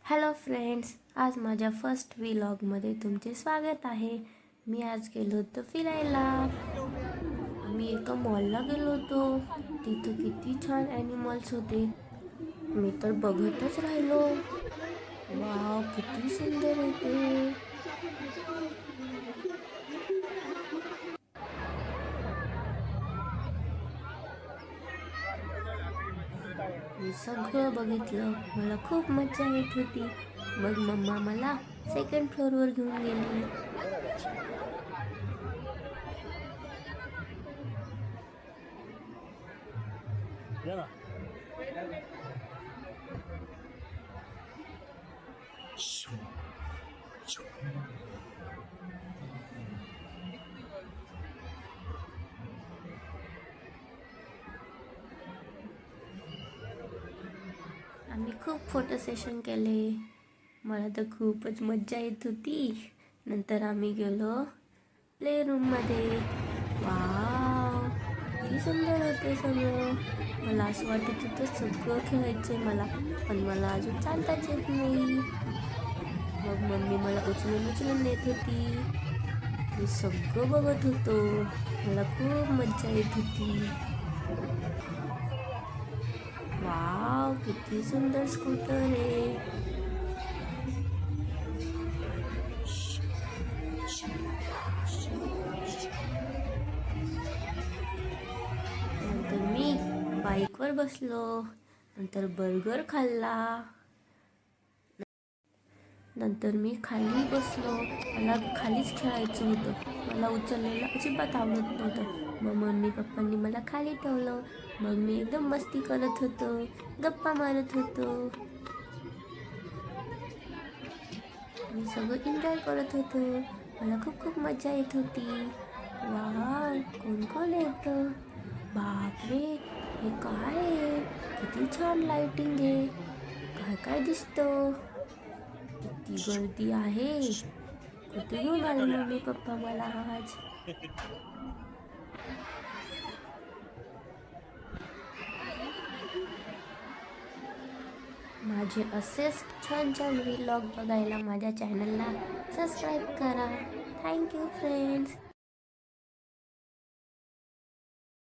Hello friends, आज माझ्या first व्लॉगमध्ये तुमचे स्वागत आहे. मी आज गेलो होतो फिरायला. आम्ही एका मॉलला गेलो होतो. तिथं किती छान ॲनिमल्स होते. मी तर बघतच राहिलो. वाव, किती सुंदर होते. मी सगळं बघितलं. मला खूप मजा येत होती. मग मम्मा मला सेकंड फ्लोअरवर घेऊन गेली. आम्ही खूप फोटो सेशन केले. मला तर खूपच मज्जा येत होती. नंतर आम्ही गेलो प्ले रूममध्ये. वाव, किती सुंदर होते सगळं. मला असं वाटत होतं सगळं खेळायचं मला, पण मला अजून चालताच येत नाही. मग मम्मी मला उचलून नेत होती. मी सगळं बघत होतो. मला खूप मज्जा येत होती. वाव, किती सुंदर स्कूटर आहे. नंतर मी बाईकवर बसलो. नंतर बर्गर खाल्ला. नंतर मी खाली बसलो. मला खालीच खेळायचं होतं. मला उचललेलं अजिबात आवडत नव्हतं. मग मम्मी पप्पांनी मला खाली ठेवलं. मग मी एकदम मस्ती करत होतो, गप्पा मारत होतो. मी सगळं एन्जॉय करत होतो. मला खूप खूप मजा येत होती. वाव, कोण कोण येतं. बापरे, हे काय आहे. किती छान लाइटिंग आहे. काय काय दिसतं. किती गर्दी आहे. कुठे घेऊन आले मम्मी पप्पा मला आज. माझे असेच छान छान व्लॉग बघायला माझ्या चॅनलला सबस्क्राईब करा. Thank you friends.